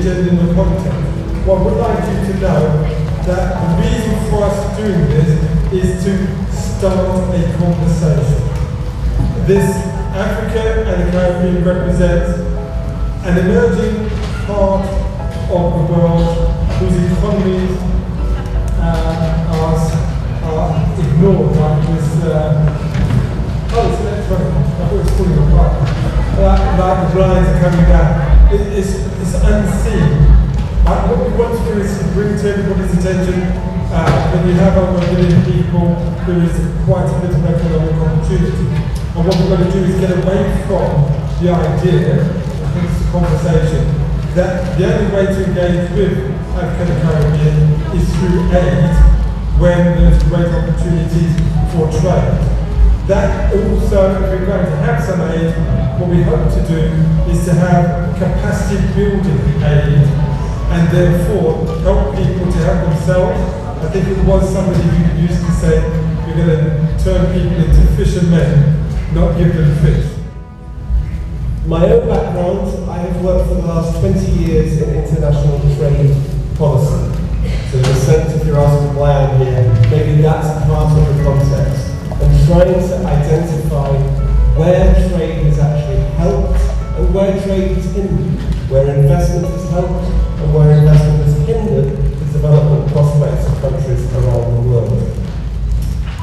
agenda and the content. Well, I would like you to know that the reason for us doing this is to start a conversation. This Africa and the Caribbean represents an emerging part of the world whose economies are ignored, like this, it's electronic, I thought it was falling apart. Like the blinds are coming down. It's unseen. What we want to do is to bring to everybody's attention, when you have over 1 million people, there is quite a bit of economic opportunity. And what we're going to do is get away from the idea, I think it's a conversation, that the only way to engage with Africa and the Caribbean is through aid when there's great opportunities for trade. That also, if we're going to have some aid, what we hope to do is to have capacity building aid and therefore help people to help themselves. I think it was somebody who used to say, you're going to turn people into fishermen, not give them fish. My own background, I have worked for the last 20 years in international trade policy. So in the sense, if you're asking why I'm here, maybe that's part of the context. And trying to identify where trade has actually helped and where trade has hindered, where investment has helped and where investment has hindered the development prospects of countries around the world.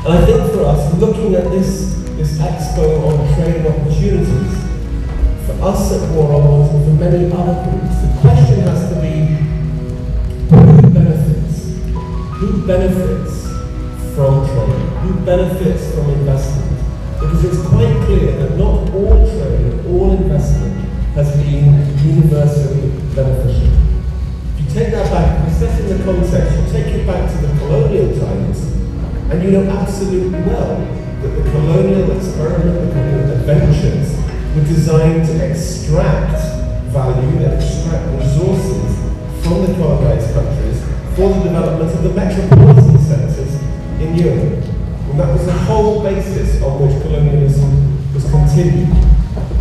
And I think for us, looking at this Expo on trade and opportunities, for us at War on and for many other groups, the question has to be, who benefits? Who benefits from trade? Who benefits from investment? Because it's quite clear that not all trade, all investment has been universally beneficial. If you take that back, if you set in the context, you take it back to the colonial times, and you know absolutely well that the colonial experiment, the colonial adventures were designed to extract value and extract resources from the colonized countries for the development of the metropolitan centers in Europe. And that was the whole basis on which colonialism was continued.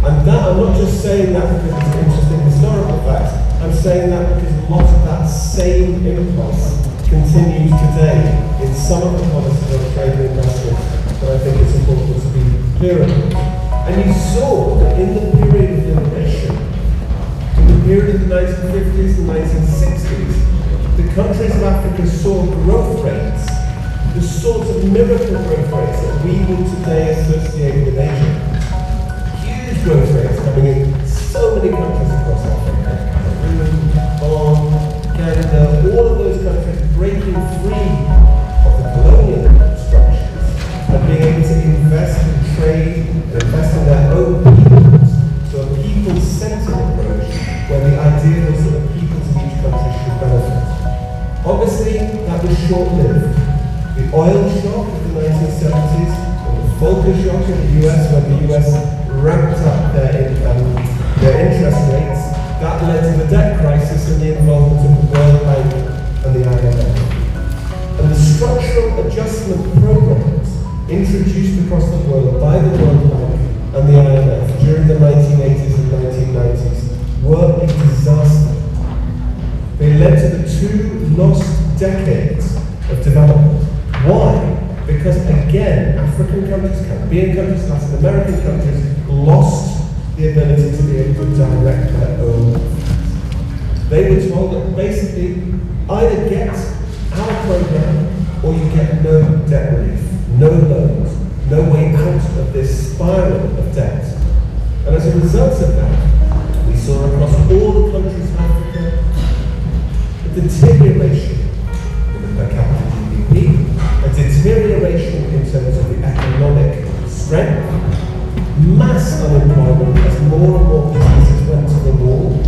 And that, I'm not just saying that because it's an interesting historical fact, I'm saying that because a lot of that same impulse continues today in some of the policies on trade and investment that I think it's important to be clear about. And you saw that in the period of liberation, in the period of the 1950s and 1960s, the countries of Africa saw growth rates, the sort of miracle growth rates that we would today associate with Asia. Huge growth rates coming in so many countries across Africa. Cameroon, Canada, all of those countries breaking free of the colonial structures and being able to invest in trade and invest in their own peoples. So a people-centered approach where the idea was that the peoples of each country should benefit. Obviously, that was short-lived. The oil shock of the 1970s, and the Volcker shock in the US, when the US ramped up their interest rates, that led to the debt crisis and the involvement of the World Bank and the IMF. And the structural adjustment programs introduced across the world by the World Bank and the IMF during the 1980s and 1990s were a disaster. They led to the 2 lost decades of development. Why? Because again, African countries, Caribbean countries, Latin American countries lost the ability to be able to direct their own affairs. They were told that basically either get our program or you get no debt relief, no loans, no way out of this spiral of debt. And as a result of that, we saw across all the countries of Africa a deterioration in the per capita GDP, a deterioration in terms of the economic strength, mass unemployment as more and more businesses went to the wall,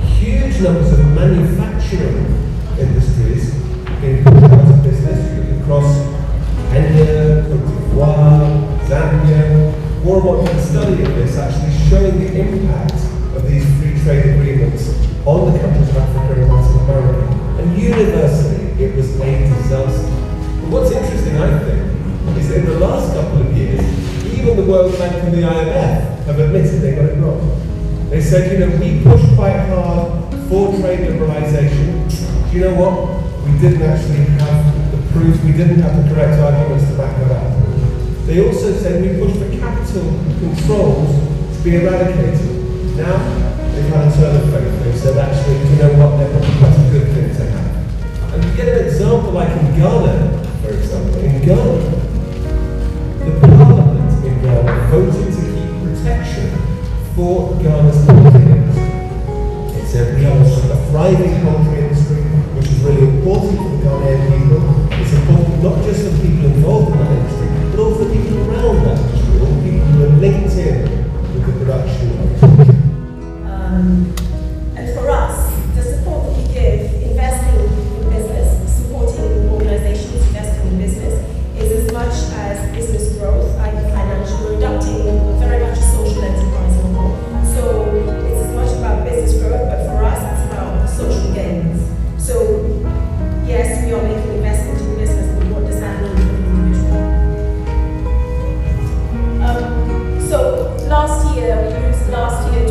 huge numbers of manufacturing industries being pushed out of business. You look across Kenya, Cote d'Ivoire, Zambia, more and more people study of this, actually showing the impact of these free trade agreements on the countries of Africa and Latin America. And universally, it was a disaster. But what's interesting, I think, is that in the last couple of years, even the World Bank and the IMF have admitted they got it wrong. They said, we pushed quite hard for trade liberalisation. Do you know what? We didn't actually have the proof, we didn't have the correct arguments to back that up. They also said we pushed for capital controls to be eradicated. Now, they've had a turn of faith. They've said, actually, do you know what? They're probably quite a good thing to have. And you get an example like in Ghana, for example. In Ghana, the parliament in Ghana voted to keep protection for Ghana's poultry industry. It said we have a thriving poultry industry, which is really important for the Ghanaian people. It's important not just for the people involved in that industry, but also the people around that industry, all the people who are linked in with the production of poultry. And for us, the support that we give, investing in business, supporting organizations investing in business, is as much as business growth, i.e. financial. We're adopting very much a social enterprise model. So it's as much about business growth, but for us, it's about social gains. So yes, we are making investments in business, but what does that mean for the individual? So last year, we used last year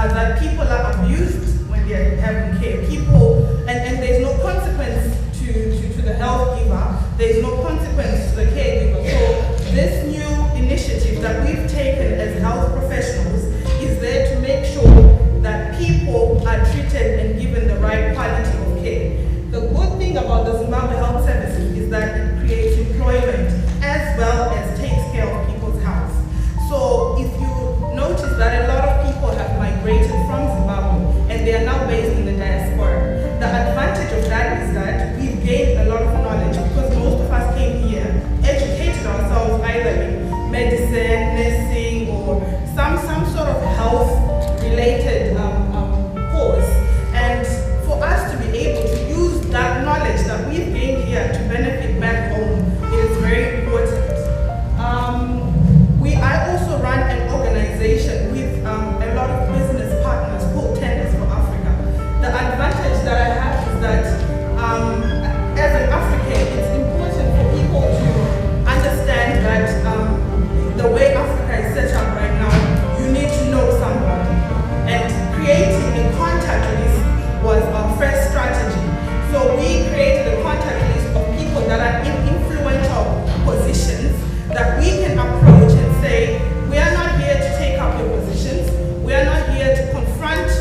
that people are abused when they are having care. People, and there's no consequence to the health giver, there's no consequence to the caregiver. So this new initiative that we've taken as health professionals is there to make sure that people are treated and given the right quality of care. The good thing about the Zimbabwe Health Services is that it creates employment as well as takes care of people's health. So if you notice that a lot of people have migrated from Zimbabwe and they are now based in the diaspora, the advantage of that is that we've gained a lot of knowledge because most of us came here, educated ourselves either in medicine, nursing, or some sort of health-related course. And for us to be able to use that knowledge that we've gained here to benefit back home, it is very important. I also run an organization with a lot of business partners called Tenders for Africa. The advantage that I have is that as an African, it's important for people to understand that the way Africa is set up right now, you need to know someone. And creating a contact list was our first strategy. So we created a contact list of people that are in influential positions that we can approach and say, we are not here to take up your positions, we are not here to confront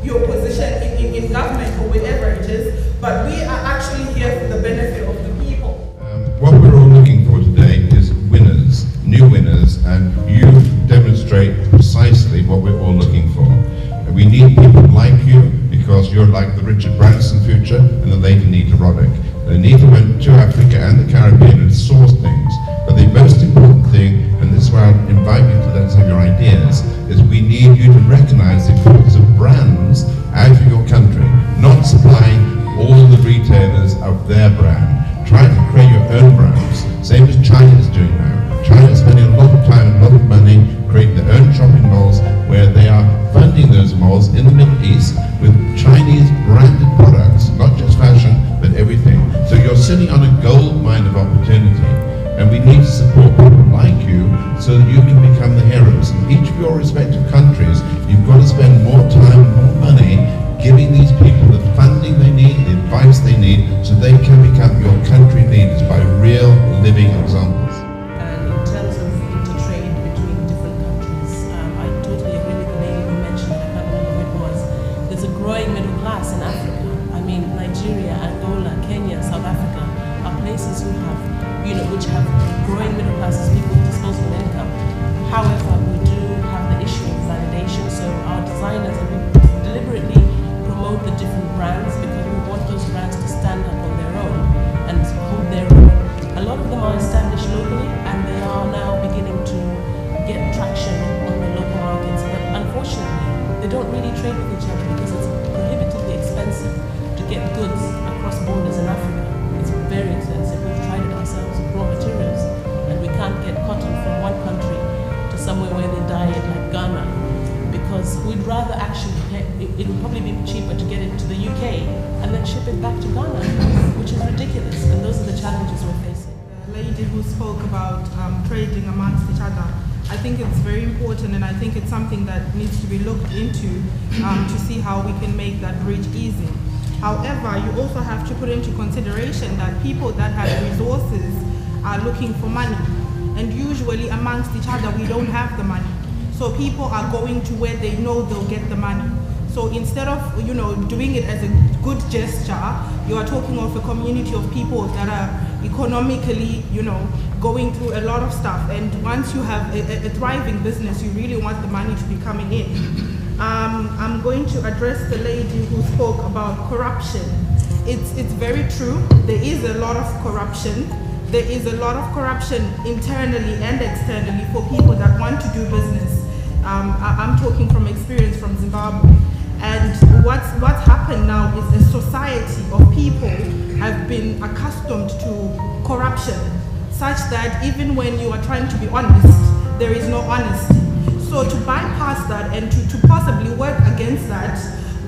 your position in government or wherever it is, but we are actually here for the benefit of the people. What we're all looking for today is winners, new winners, and you demonstrate precisely what we're all looking for. We need people like you because you're like the Richard Branson future and the lady Nita Roddick. They need to went to Africa and the Caribbean and source things. But the most important thing, and this is where I invite you to let us have your ideas, is we need you to recognize the importance of brands out of your country, not supplying all the retailers of their brand. Try to create your own brands, same as China is doing now. China is spending a lot of time and a lot of money creating their own shopping malls where they are funding those malls in the Middle East with Chinese branded products, not just fashion, but everything. So you're sitting on a gold mine of opportunity. And we need to support people like you so that you can become the heroes. In each of your respective countries, you've got to spend more time, more money, giving these people the funding they need, the advice they need, so they can become your country leaders by real living examples. And in terms of intertrade between different countries, I totally agree with the lady who mentioned, I can't remember who it was, there's a growing middle class in Africa. I mean, Nigeria, Angola, Kenya, South Africa are places who have which have growing middle classes, people with disposable income. However, we do have the issue of validation, so our designers, and we deliberately promote the different brands because we want those brands to stand up on their own and hold their own. A lot of them are established locally and they are now beginning to get traction on the local markets, but unfortunately, they don't really trade with each other because it's prohibitively expensive to get goods across borders in Africa. It's very expensive. We've tried it ourselves with raw materials, and we can't get cotton from one country to somewhere where they dye it, like Ghana, because we'd rather actually it would probably be cheaper to get it to the UK and then ship it back to Ghana, which is ridiculous, and those are the challenges we're facing. The lady who spoke about trading amongst each other, I think it's very important, and I think it's something that needs to be looked into to see how we can make that bridge easy. However, you also have to put into consideration that people that have resources are looking for money. And usually amongst each other, we don't have the money. So people are going to where they know they'll get the money. So instead of doing it as a good gesture, you are talking of a community of people that are economically, going through a lot of stuff. And once you have a thriving business, you really want the money to be coming in. I'm going to address the lady who spoke about corruption. It's very true. There is a lot of corruption. There is a lot of corruption internally and externally for people that want to do business. I'm talking from experience from Zimbabwe. And what's happened now is a society of people have been accustomed to corruption, such that even when you are trying to be honest, there is no honesty. So to bypass that and to possibly work against that,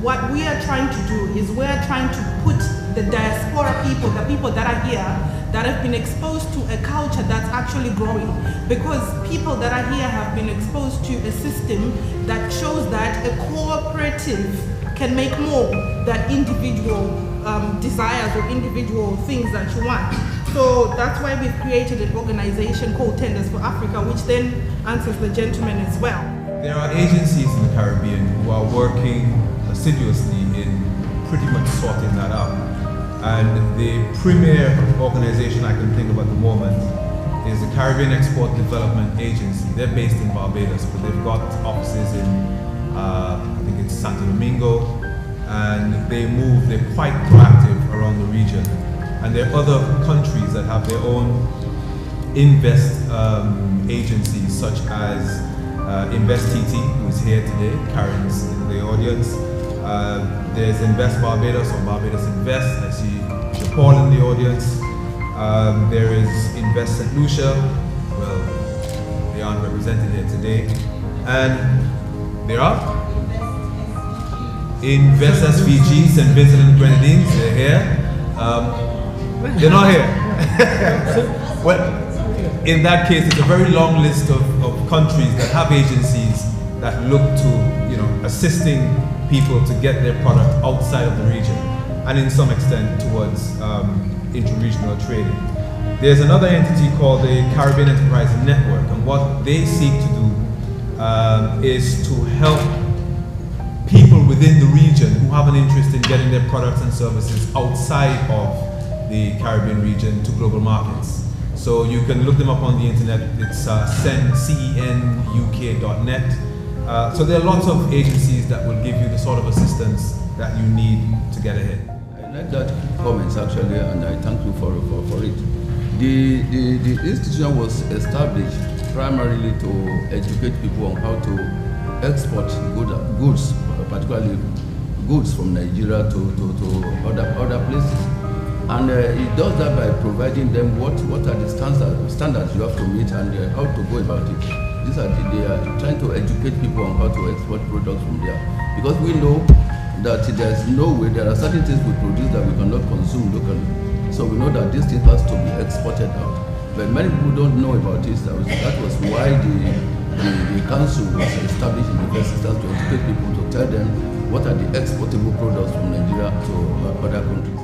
what we are trying to do is we're trying to put the diaspora people, the people that are here, that have been exposed to a culture that's actually growing, because people that are here have been exposed to a system that shows that a cooperative can make more than individual desires or individual things that you want. So that's why we've created an organization called Tenders for Africa, which then answers the gentleman as well. There are agencies in the Caribbean who are working assiduously in pretty much sorting that out. And the premier organization I can think of at the moment is the Caribbean Export Development Agency. They're based in Barbados, but they've got offices in, I think it's Santo Domingo, and they're quite proactive around the region. And there are other countries that have their own invest agencies, such as Invest TT, who is here today. Karen's in the audience. There's Invest Barbados or Barbados Invest. I see Paul in the audience. There is Invest St. Lucia. Well, they aren't represented here today. And there are Invest SVG, St. Vincent and Grenadines. They're here. They're not here. Well, in that case, it's a very long list of countries that have agencies that look to, assisting people to get their product outside of the region, and in some extent towards inter-regional trading. There's another entity called the Caribbean Enterprise Network, and what they seek to do is to help people within the region who have an interest in getting their products and services outside of the Caribbean region to global markets. So you can look them up on the internet. It's cenuk.net. So there are lots of agencies that will give you the sort of assistance that you need to get ahead. I like that comments actually, and I thank you for it. The institution was established primarily to educate people on how to export goods, particularly goods from Nigeria to other places. And it does that by providing them what are the standards you have to meet and how to go about it. They are trying to educate people on how to export products from there. Because we know that there's no way, there are certain things we produce that we cannot consume locally. So we know that this thing has to be exported out. But many people don't know about this. That was why the council was established in the first instance, to educate people, to tell them what are the exportable products from Nigeria to other countries.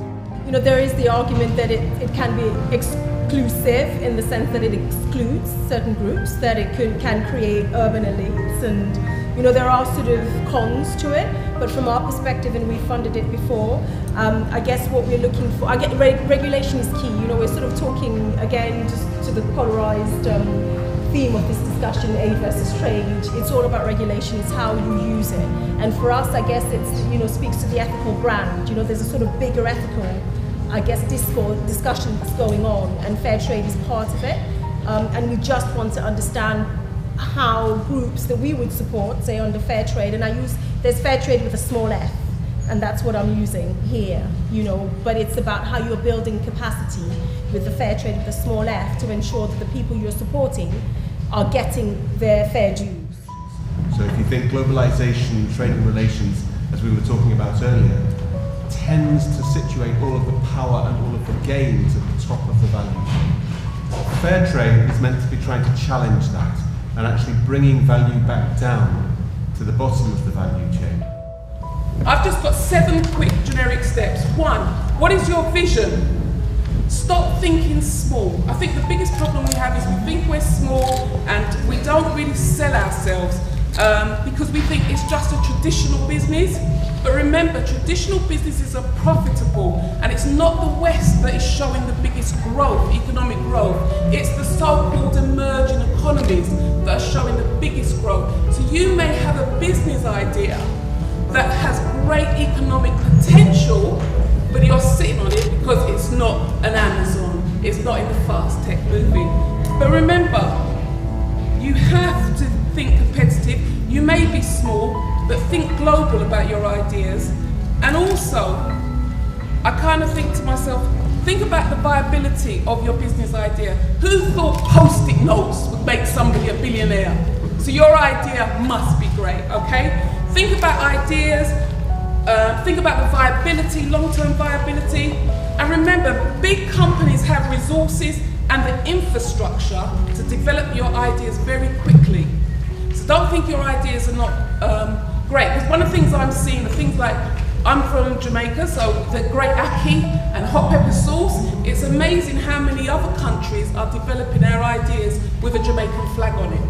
There is the argument that it can be exclusive in the sense that it excludes certain groups, that it can create urban elites, and there are sort of cons to it. But from our perspective, and we funded it before, I guess what we're looking for, regulation is key. We're sort of talking again just to the polarized theme of this discussion, aid versus trade. It's all about regulation. It's how you use it. And for us, I guess it's speaks to the ethical brand. There's a sort of bigger ethical, discussion that's going on, and fair trade is part of it. And we just want to understand how groups that we would support, say under fair trade, and there's fair trade with a small f, and that's what I'm using here, but it's about how you're building capacity with the fair trade with a small f to ensure that the people you're supporting are getting their fair dues. So if you think globalization, trading relations, as we were talking about earlier, tends to situate all of the power and all of the gains at the top of the value chain. Fair trade is meant to be trying to challenge that and actually bringing value back down to the bottom of the value chain. I've just got 7 quick generic steps. 1, what is your vision? Stop thinking small. I think the biggest problem we have is we think we're small and we don't really sell ourselves because we think it's just a traditional business. But remember, traditional businesses are profitable, and it's not the West that is showing the biggest growth, economic growth. It's the so-called emerging economies that are showing the biggest growth. So you may have a business idea that has great economic potential, but you're sitting on it because it's not an Amazon, it's not in the fast tech moving. But remember, you have to think competitive. You may be small, but think global about your ideas. And also, I kind of think to myself, think about the viability of your business idea. Who thought Post-it notes would make somebody a billionaire? So your idea must be great, okay? Think about ideas, think about the viability, long-term viability, And remember, big companies have resources and the infrastructure to develop your ideas very quickly. So don't think your ideas are not great. Because one of the things I'm seeing are things like, I'm from Jamaica, so the great ackee and hot pepper sauce. It's amazing how many other countries are developing our ideas with a Jamaican flag on it.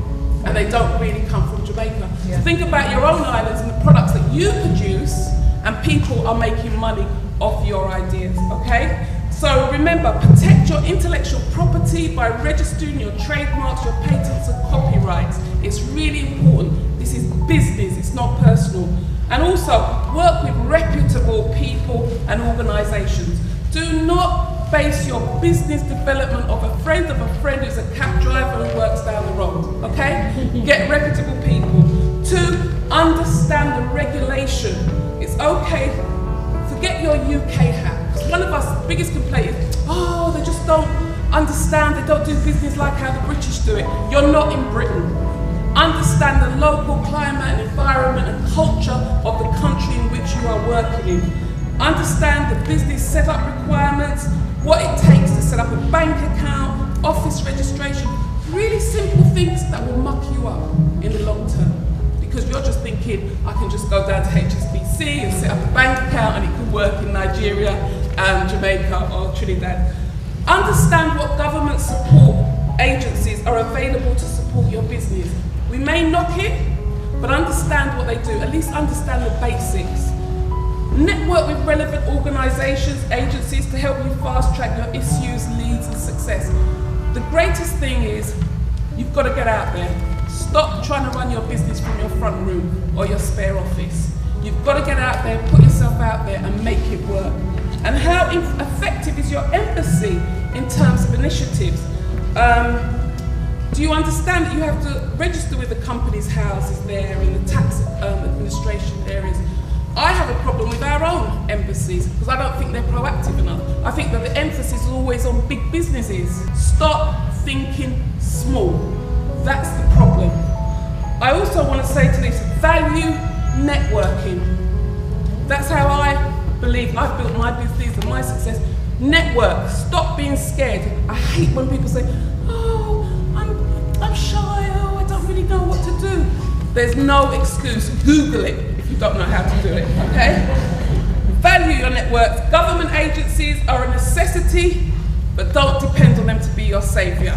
And they don't really come from Jamaica. Yeah. So think about your own islands and the products that you produce, and people are making money off your ideas, okay? So remember, protect your intellectual property by registering your trademarks, your patents and copyrights. It's really important. This is business, it's not personal. And also, work with reputable people and organisations. Do not base your business development of a friend who's a cab driver who works down the road, okay? Get reputable people. 2, understand the regulation. It's okay, forget your UK hat. One of our biggest complaints is, oh, they just don't understand, they don't do business like how the British do it. You're not in Britain. Understand the local climate and environment and culture of the country in which you are working in. Understand the business setup requirements, what it takes to set up a bank account, office registration, really simple things that will muck you up in the long term. Because you're just thinking, I can just go down to HSBC and set up a bank account and it can work in Nigeria and Jamaica or Trinidad. Understand what government support agencies are available to support your business. We may knock it, but understand what they do, at least understand the basics. Network with relevant organisations, agencies to help you fast track your issues, leads and success. The greatest thing is, you've got to get out there. Stop trying to run your business from your front room or your spare office. You've got to get out there, put yourself out there and make it work. And how effective is your embassy in terms of initiatives? Do you understand that you have to register with the company's houses there in the tax administration areas? I have a problem with our own embassies because I don't think they're proactive enough. I think that the emphasis is always on big businesses. Stop thinking small. That's the problem. I also want to say to this, value networking. That's how I believe I've built my business and my success. Network, stop being scared. I hate when people say, oh, I'm shy, oh, I don't really know what to do. There's no excuse, Google it if you don't know how to do it, okay? Value your networks. Government agencies are a necessity, but don't depend on them to be your saviour.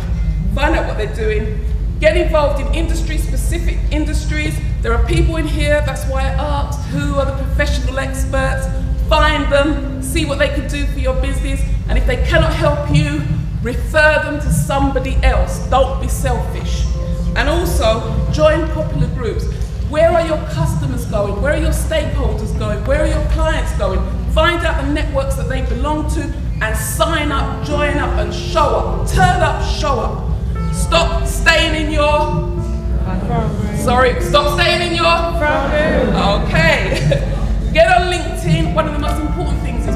Find out what they're doing. Get involved in industry-specific industries. There are people in here, that's why I asked, who are the professional experts? Find them, see what they can do for your business, and if they cannot help you, refer them to somebody else. Don't be selfish. And also, join popular groups. Where are your customers going? Where are your stakeholders going? Where are your clients going? Find out the networks that they belong to and sign up, join up and show up. Turn up, show up. Stop staying in your... stop staying in your... Okay. Get on LinkedIn. One of the most important things is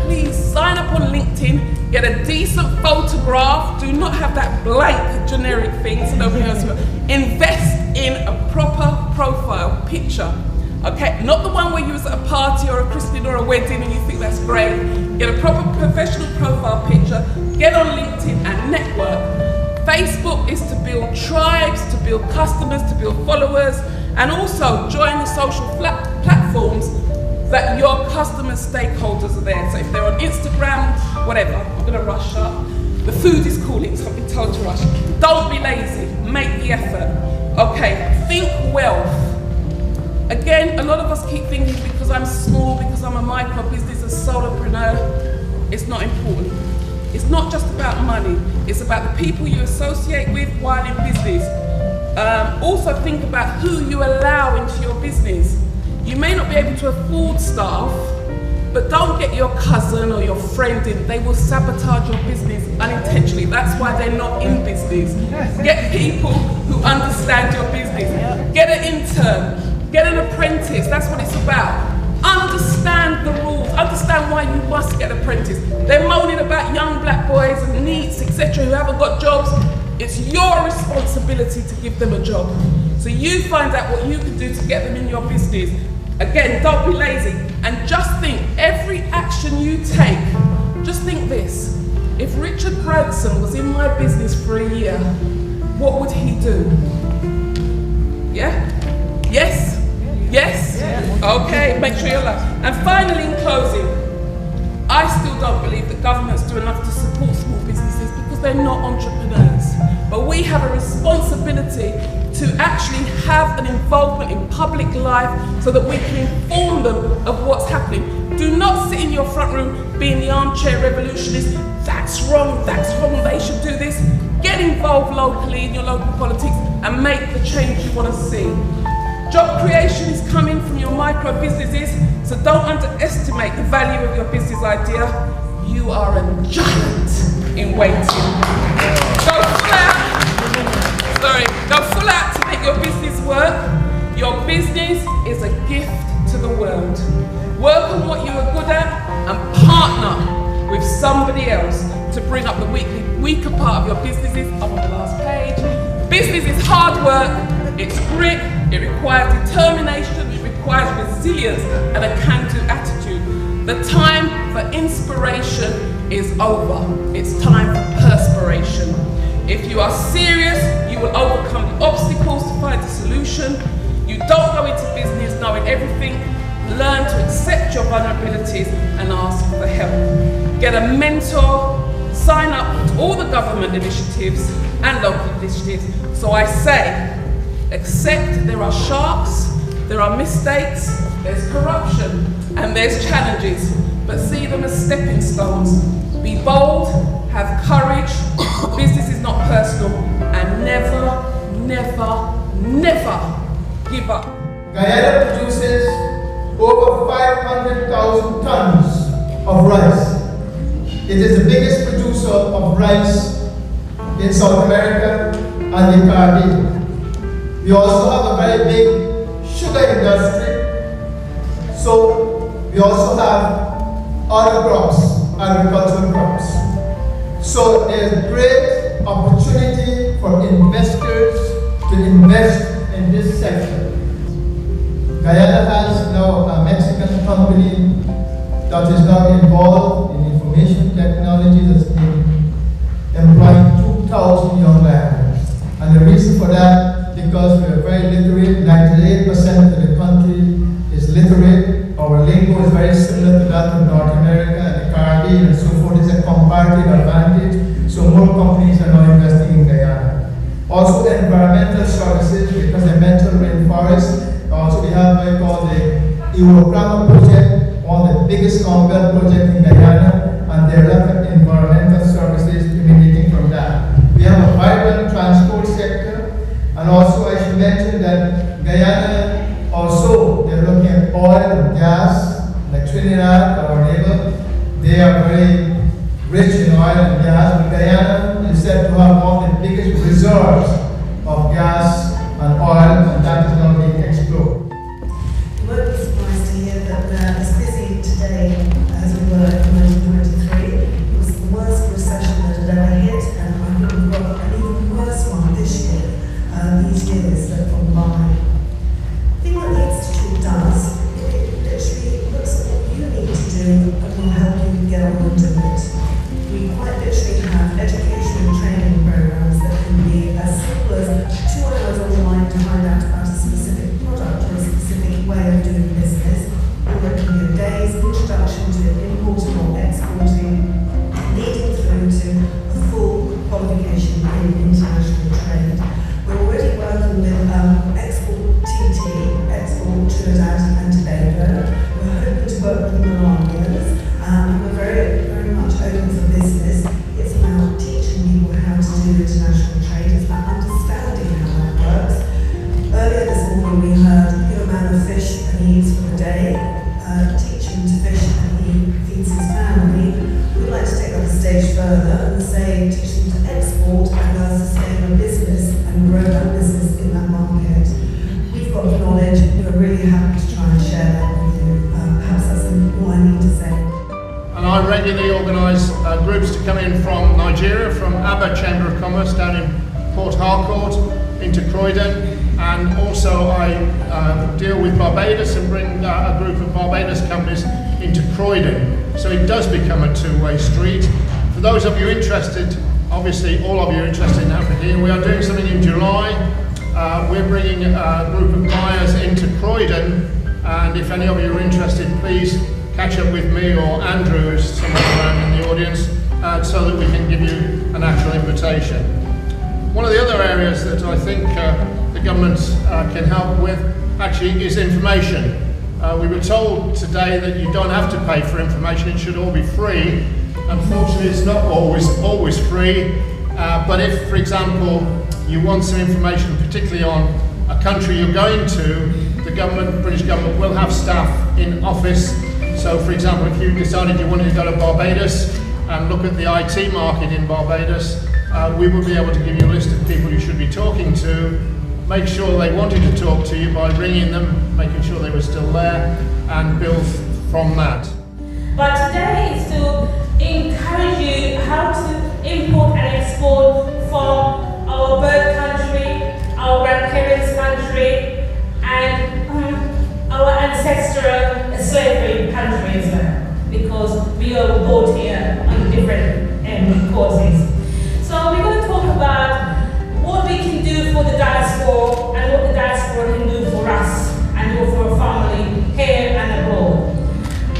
please sign up on LinkedIn. Get a decent photograph. Do not have that blank generic thing so nobody else will. Invest in a proper profile picture. Okay, not the one where you was at a party or a christening or a wedding and you think that's great. Get a proper professional profile picture. Get on LinkedIn and network. Facebook is to build tribes, to build customers, to build followers, and also join the social platforms that your customers, stakeholders are there. So if they're on Instagram, whatever, I'm gonna rush up. The food is calling, so I've been told to rush. Don't be lazy, make the effort. Okay, think wealth. Again, a lot of us keep thinking because I'm small, because I'm a micro business, a solopreneur, it's not important. It's not just about money, it's about the people you associate with while in business. Also think about who you allow into your business. You may not be able to afford staff, but don't get your cousin or your friend in. They will sabotage your business unintentionally. That's why they're not in business. Get people who understand your business. Get an intern, get an apprentice, that's what it's about. Understand the rules, understand why you must get an apprentice. They're moaning about young black boys and NEETs, etc. who haven't got jobs. It's your responsibility to give them a job. So you find out what you can do to get them in your business. Again, don't be lazy. And just think, every action you take Just think this. If Richard Branson was in my business for a year, what would he do? Yeah? Yes? Yes? Okay, make sure you're loud. And finally, in closing, I still don't believe that governments do enough to support small businesses because they're not entrepreneurs. But we have a responsibility to actually have an involvement in public life so that we can inform them of what's happening. Do not sit in your front room being the armchair revolutionist. That's wrong, they should do this. Get involved locally in your local politics and make the change you want to see. Job creation is coming from your micro businesses, so don't underestimate the value of your business idea. You are a giant in waiting. Go full out to make your business work. Your business is a gift to the world. Work on what you are good at and partner with somebody else to bring up the weaker part of your businesses. I'm on the last page. Business is hard work, it's grit, it requires determination, it requires resilience and a can-do attitude. The time for inspiration is over. It's time for perspiration. If you are serious, you will overcome the obstacles to find a solution. You don't go into business knowing everything. Learn to accept your vulnerabilities and ask for help. Get a mentor, sign up to all the government initiatives and local initiatives. So I say, accept there are sharks, there are mistakes, there's corruption, and there's challenges, but see them as stepping stones. Be bold, have courage, business is not personal, and never, never, never give up. Guyana produces over 500,000 tons of rice. It is the biggest producer of rice in South America and the Caribbean. We also have a very big sugar industry, so we also have other crops, agricultural crops. So there's great opportunity for investors to invest in this sector. Guyana has now a Mexican company that is now involved in information technology that's been employing 2,000 young Ghanaians. And the reason for that, because we are very literate, 98% of the country is literate. Our lingo is very similar to that of North America and the Caribbean and so forth. It's a comparative advantage, so more companies are now investing in Guyana. Also the environmental services, because they mentioned rainforests. Also we have what we call the Eurograma project, one of the biggest commonwealth projects in Guyana, and there are a lot of environmental services emanating from that. We have a vibrant transport sector, and also I should mention that Guyana, also they're looking at oil and gas, like Trinidad, our neighbor. They are very rich in oil and gas, but Guyana is said to have one of the biggest reserves of gas and oil, and that is now being explored. You won't be surprised to hear that we're as busy today as we were in 1923. It was the worst recession that had ever hit, and I think we've got an even worse one this year, these years that have gone by. The thing that the Institute does, it literally looks at what you need to do and will help you get on and do it. We quite literally have education and training programs that can be as simple as 2 hours online to find out about a specific product or a specific way of doing business, or it can be a day's introduction to importing or exporting, leading through to a full qualification in international trade. We're already working with Export TT, Export Trinidad and Tobago. We're hoping to work with the Malawians. We're very much open for business. It's about teaching people how to do international trade. It's about understanding how that works. Earlier this morning we heard, give a man a fish and he eats for the day. Teach him to fish and he feeds his family. We'd like to take that a stage further and say, teach them to export and sustain a business and grow that business in that market. We've got the knowledge. We're really happy to try and share that with you. Perhaps that's all I need to say. And I regularly organise groups to come in from Nigeria, from Aba Chamber of Commerce down in Port Harcourt, into Croydon, and also I deal with Barbados and bring a group of Barbados companies into Croydon. So it does become a two-way street. For those of you interested, obviously all of you are interested in Africa here, we are doing something in July. We're bringing a group of buyers into Croydon, and if any of you are interested, please catch up with me or Andrew, who's somewhere around in the audience, so that we can give you an actual invitation. One of the other areas that I think the government can help with actually is information. We were told today that you don't have to pay for information, it should all be free. Unfortunately, it's not always free, but if, for example, you want some information, particularly on a country you're going to, the government, British government, will have staff in office. So, for example, if you decided you wanted to go to Barbados and look at the IT market in Barbados, we will be able to give you a list of people you should be talking to, make sure they wanted to talk to you by ringing them, making sure they were still there, and build from that. But today is to encourage you how to import and export from our birth country, our grandparents' country, and our ancestral slavery country as well, because we are both here on different causes. So we're going to talk about what we can do for the diaspora and what the diaspora can do for us and for our family here and abroad.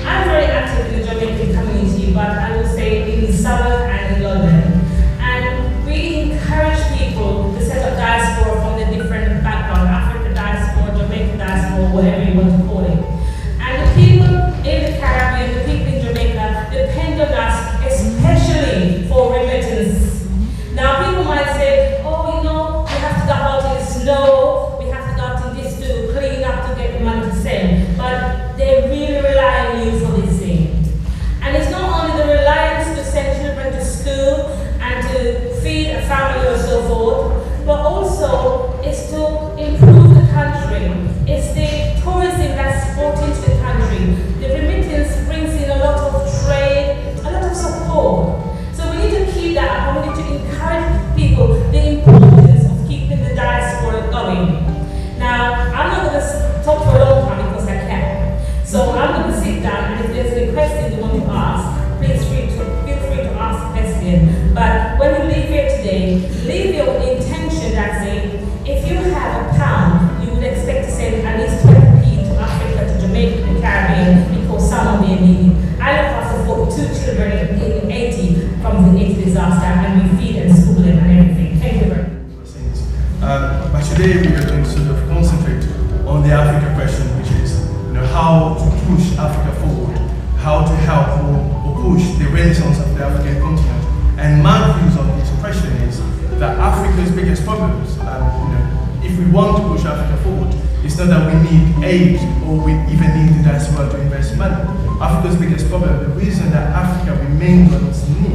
I'm very active in the Jamaican community, but I will say in Southwark and in London. And we encourage people to set up diaspora from the different backgrounds, African diaspora, Jamaican diaspora, whatever you want to call it. And the people in the Caribbean, the people in Jamaica, depend on us, especially for remittance. Now people might say, oh, you know, we have to go out in the snow, we have to go out in this to clean up to get the money to send. But they really rely on you for this thing. And it's not only the reliance to send children to school and to feed a family or so forth, but also it's to improve the country. It's the tourism that's brought into the country. The remittance brings in a lot of trade, a lot of support. So we need to keep that up. We need to encourage people the importance of keeping the diaspora going. Now, I'm not going to talk for a long time because I can. So I'm going to sit down, and if there's any questions you want to ask, please feel free to ask a question. But when you leave here today, leave your intention that saying, if you have £1, you would expect to send at least 20p to Africa, to Jamaica, the Caribbean, because some of them need it. I look after 42 children in Haiti from the Haiti disaster, and we feed and school them and everything. Thank you very much. But today we are going to sort of concentrate on the Africa question, which is how to push Africa forward, how to help or push the renaissance of the African continent. And my views on this question is that Africa's biggest problems, if we want to push Africa forward, it's not that we need aid or we even need the diaspora to invest money. Africa's biggest problem, the reason that Africa remains on its knee,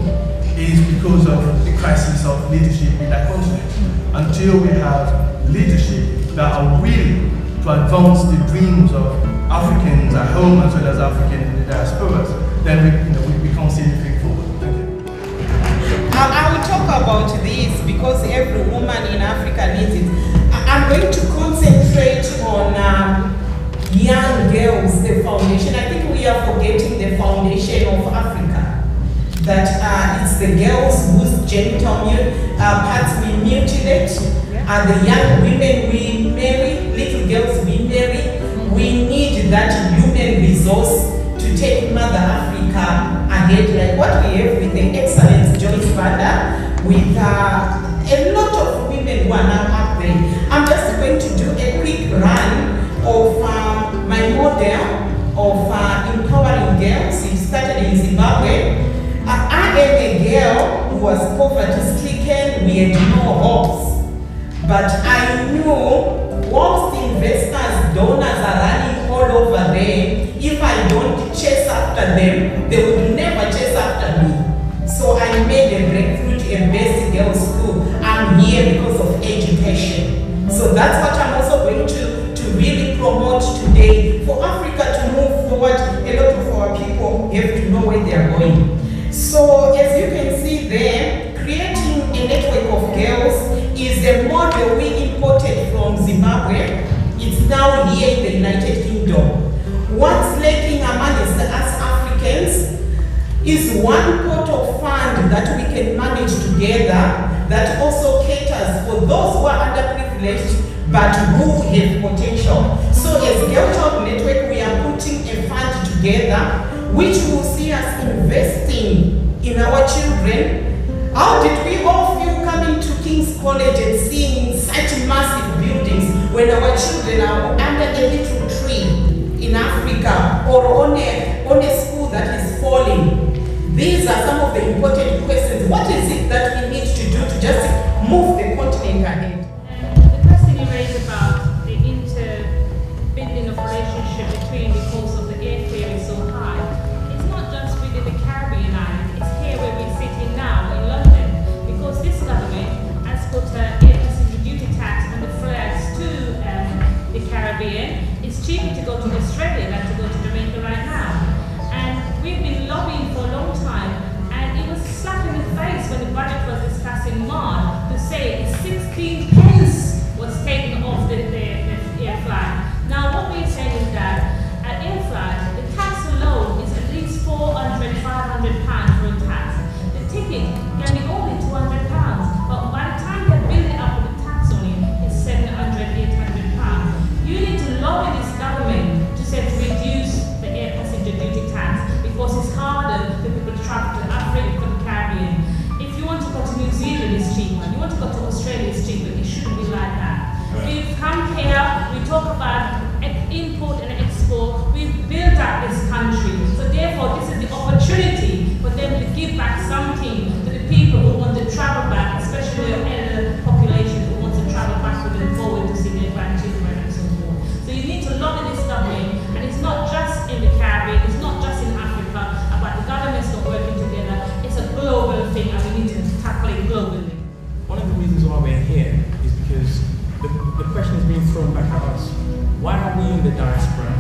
is because of the crisis of leadership in that continent. Until we have leadership that are willing to advance the dreams of Africans at home as well as Africans in the diasporas, then we can't see anything forward. Thank you. I will talk about this because every woman in Africa needs it. I'm going to concentrate on young girls, the foundation. I think we are forgetting the foundation of Africa. That it's the girls whose genital parts we mutilate, the young women we marry, little girls we marry. We need that human resource to take Mother Africa ahead, like what we have with the excellent Joyce Banda, with a lot of women who are now up there. I'm just going to do a quick run of my model of empowering girls. It started in Zimbabwe. I am a girl who was poverty-stricken. We had no hopes. But I knew whilst investors, donors are running all over there, if I don't chase after them, they would never chase after me. So I made a breakthrough to a basic girls' school. I'm here because of education. So that's what I'm also going to really promote today. For Africa to move forward, a lot of our people have to know where they are going. So as you can see there, creating a network of girls is a model we imported imported from Zimbabwe. It's now here in the United Kingdom. What's lacking amongst us Africans is one pot of fund that we can manage together that also caters for those who are underprivileged but who have potential. So as Girl Child Network, we are putting a fund together which will see us investing in our children. How did we all feel coming to King's College and seeing such massive buildings when our children are under a little tree in Africa or on a school that is falling? These are some of the important questions. What is it that we need to do to just move the continent ahead? The question you raised about the inter-building of relationship between because of the airfare is so high, it's not just within the Caribbean island, it's here where we're sitting now in London, because this government has put an air passenger duty tax on the flights to the Caribbean. It's cheaper to go to Australia than to go to Jamaica right now. And we've been lobbying for a long time, and it was a slap in the face when the budget was discussed in March to say 16 pence was taken off the air flight. Now what we're saying is that at air flight, the tax alone is at least £400, £500 for a tax. The ticket can be only £200, but by the time they build it up with the tax on it, it's £700, £800. You need to lobby this government to say to reduce the air passenger duty tax, because it's harder for people to travel to Africa from the Caribbean. If you want to go to New Zealand, it's cheaper. You want to go to Australia, it's cheaper. It shouldn't be like that. We've come here, we talk about import and export. We've built up this country. So therefore, this is the opportunity for them to give back something to the people who want to travel back, especially the elder population who wants to travel backward and forward to see their grandchildren and so forth. So you need to lobby this government, and it's not just in the Caribbean, it's not just in Africa, but the governments not working together. It's a global thing, and we need to tackle it globally. One of the reasons why we're here is because the question is being thrown back at us. Why are we in the diaspora?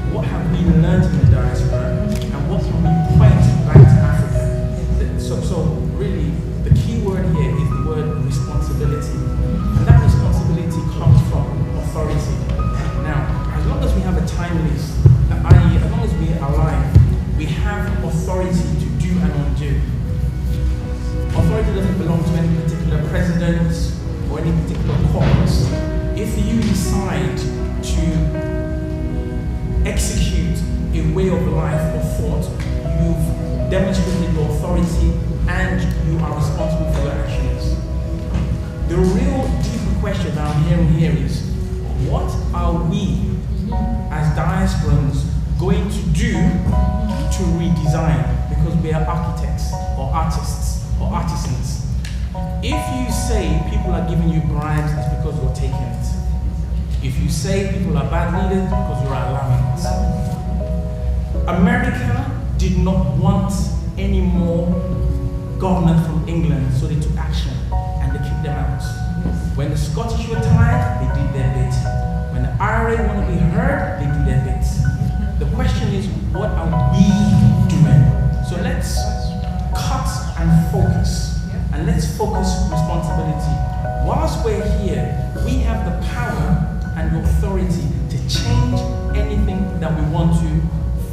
What have we learned in the diaspora? And what can we point back to Africa? So really, the key word here is the word responsibility. And that responsibility comes from authority. Now, as long as we have a time list, i.e. as long as we are alive, we have authority to do and undo. Authority doesn't belong to any particular president or any particular caucus. If you decide to execute a way of life or thought, you've demonstrated your authority and you are responsible for your actions. The real deeper question that I'm hearing here is, what are we as diasporans going to do to redesign? Because we are architects or artists or artisans. If you say people are giving you bribes, it's because you're taking it. If you say people are bad leaders, it's because you're allowing it. America did not want any more government from England, so they took action and they kicked them out. When the Scottish were tired, they did their bit. When the IRA want to be heard, they did their bit. The question is, what are we doing? So let's cut and focus. And let's focus responsibility. Whilst we're here, we have the power and the authority to change anything that we want to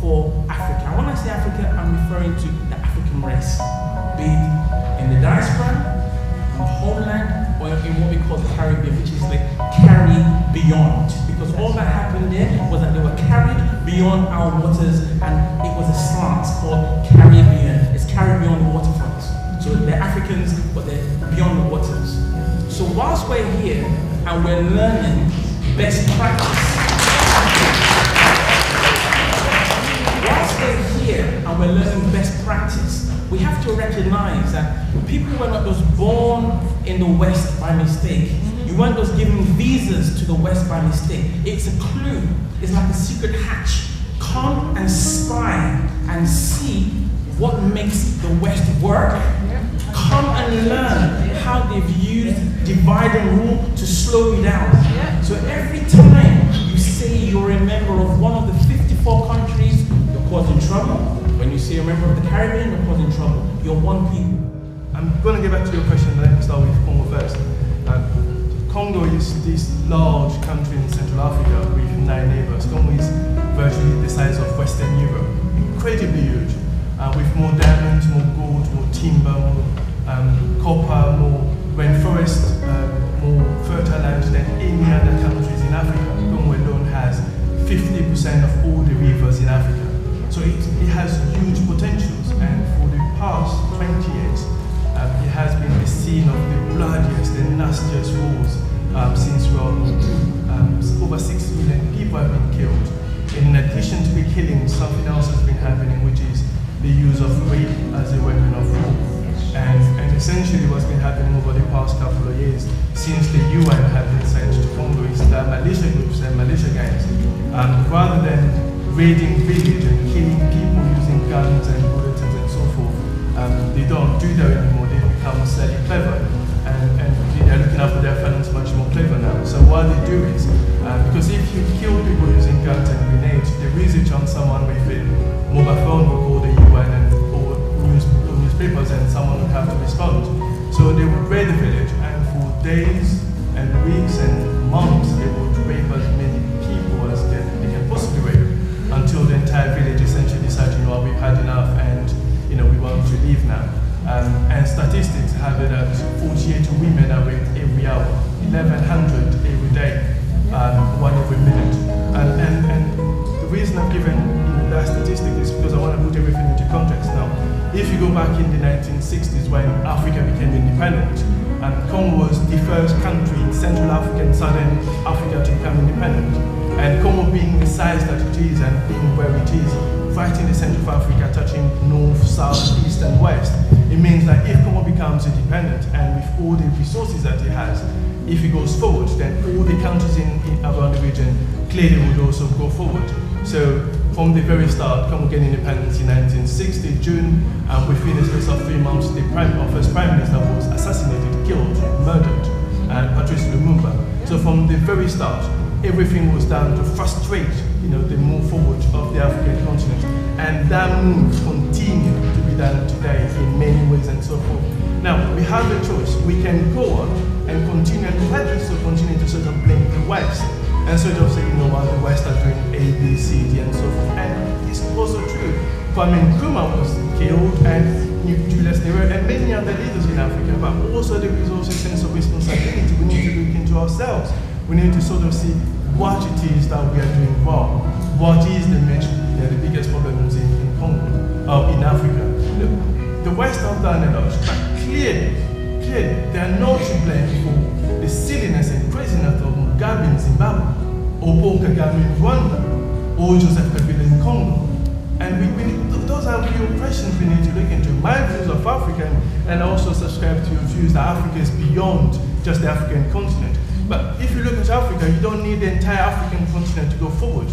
for Africa. And when I say Africa, I'm referring to the African race, be it in the diaspora, in the homeland, or in what we call the Caribbean, which is the carry beyond. Because all that happened there was that they were carried beyond our waters, and it was a slant called Caribbean. It's carried beyond the waterfront. So they're Africans, but they're beyond the waters. So whilst we're here and we're learning best practice, whilst we're here and we're learning best practice, we have to recognize that people were not just born in the West by mistake. You weren't just given visas to the West by mistake. It's a clue. It's like a secret hatch. Come and spy and see what makes the West work. Come and learn how they've used divide and rule to slow you down. So every time you say you're a member of one of the 54 countries, you're causing trouble. When you say you're a member of the Caribbean, you're causing trouble. You're one people. I'm going to get back to your question, let me start with Congo first. Congo is this large country in Central Africa with 9 neighbors. Congo is virtually the size of Western Europe, incredibly huge, with more diamonds, more gold, more timber, more copper, more rainforest, more fertile land than any other countries in Africa. Congo alone has 50% of all the rivers in Africa. So it has huge potentials, and for the past 20 years, it has been the scene of the bloodiest and nastiest wars since World War II. Over 6 million people have been killed. In addition to the killing, something else has been happening, which is the use of rape as a weapon of war. And essentially what's been happening over the past couple of years, since the UN have been sent to Congo, is that militia groups and militia gangs, rather than raiding village and killing people using guns and bulletins and so forth, they don't do that anymore. They've become slightly clever, and they're looking after their families much more clever now. So what they do is, because if you kill people using guns and grenades, there is a chance someone with a mobile phone will call the UN and or newspapers, and someone would have to respond. So they would raid the village, and for days and weeks and months, they would rape as many people as they can possibly rape, until the entire village essentially decided, you know, we've had enough, and you know, we want to leave now. And statistics have it that 48 women are raped every hour, 1,100 every day, 1 every minute. And the reason I've given that statistic is because I want to put everything into context now. If you go back in the 1960s when Africa became independent, Congo was the first country in Central Africa and Southern Africa to become independent. And Congo being the size that it is and being where it is, right in the center of Africa, touching north, south, east and west, it means that if Congo becomes independent and with all the resources that it has, if it goes forward, then all the countries around the region clearly would also go forward. So from the very start, Congo gained independence in 1960, June, and within a space of 3 months, our first prime minister was assassinated, killed, murdered, and Patrice Lumumba. So from the very start, everything was done to frustrate, you know, the move forward of the African continent. And that move continues to be done today in many ways and so forth. Now, we have a choice. We can go on and continue, and perhaps also continue to sort of blame the West, and sort of say, you know what, the West are doing A, B, C, D, and so forth. And it's also true. Kwame Nkrumah was killed, and Julius Nyerere, and many other leaders in Africa, but also there is also a sense of responsibility. We need to look into ourselves. We need to sort of see what it is that we are doing wrong. What is the biggest problems in Congo, or in Africa? The West have done a lot, but clearly, they are not to blame for the silliness and craziness of Mugabe in Zimbabwe, or Paul Kagame in Rwanda, or Joseph Kabila in Congo. And those are real questions we need to look into. My views of Africa, and I also subscribe to your views that Africa is beyond just the African continent. But if you look at Africa, you don't need the entire African continent to go forward.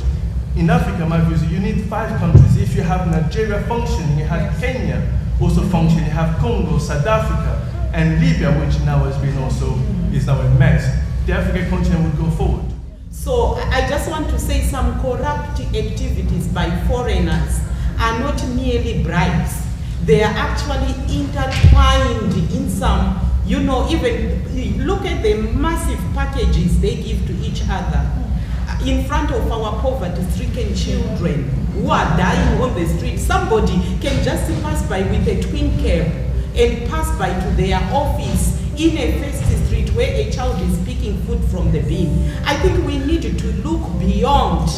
In Africa, my view is you need 5 countries. If you have Nigeria functioning, you have Kenya also functioning, you have Congo, South Africa, and Libya, which now has been also, is now a mess. The African continent will go forward. So I just want to say some corrupt activities by foreigners are not merely bribes. They are actually intertwined in some, you know, even look at the massive packages they give to each other in front of our poverty-stricken children who are dying on the street. Somebody can just pass by with a twin cab and pass by to their office in a festive street where a child is picking food from the bin. I think we need to look beyond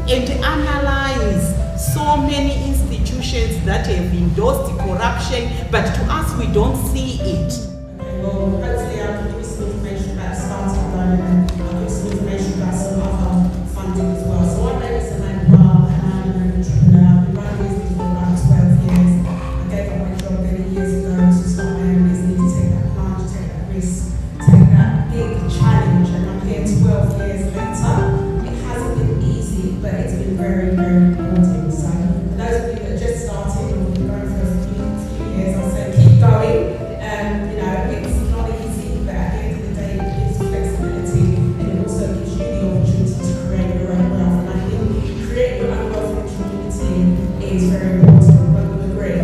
and analyze so many institutions that have endorsed corruption, but to us we don't see it. Well, hopefully I'll give you some information about starting loan, and I'll give some information about some other funding as well. So my name is Amanda, and I'm an entrepreneur. I've been running business for about 12 years. I gave up my job many years ago to start my own business, to take that plunge, take that risk, take that big challenge, and I'm here 12 years later. It hasn't been easy, but it's been very, very rewarding. So for those of you that just started or been going for a few years, I'll say keep going. You know, it's not easy, but at the end of the day, it gives flexibility, and it also gives you the opportunity to create your own wealth. And I think creating your own wealth in the community is very important. Whether you agree,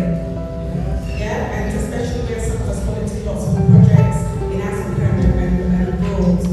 yeah, and especially when some of us volunteer lots of projects in Africa and abroad.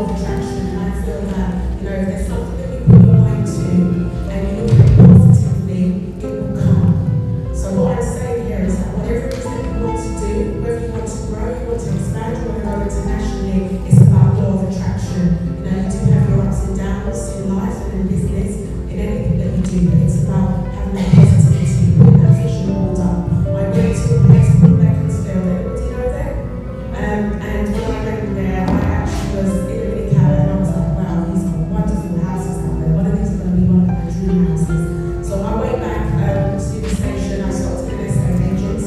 of attraction, and I feel that, you know, if there's something that you put your mind to and you look at it positively, it will come. So what I'm saying here is that whatever it is that you want to do, whether you want to grow, you want to expand, you want to go internationally, it's about law of attraction. You know, you do have your ups and downs in life and in business, in anything that you do, but it's about having that positivity, putting that vision board up. I went to a place called Beaconsfield. Anybody know that? And when I went there, I actually was in a mini cab and I was like, wow, these are wonderful houses out there. One of these is going to be one of my dream houses. So on my way back to the station, I stopped at an estate agent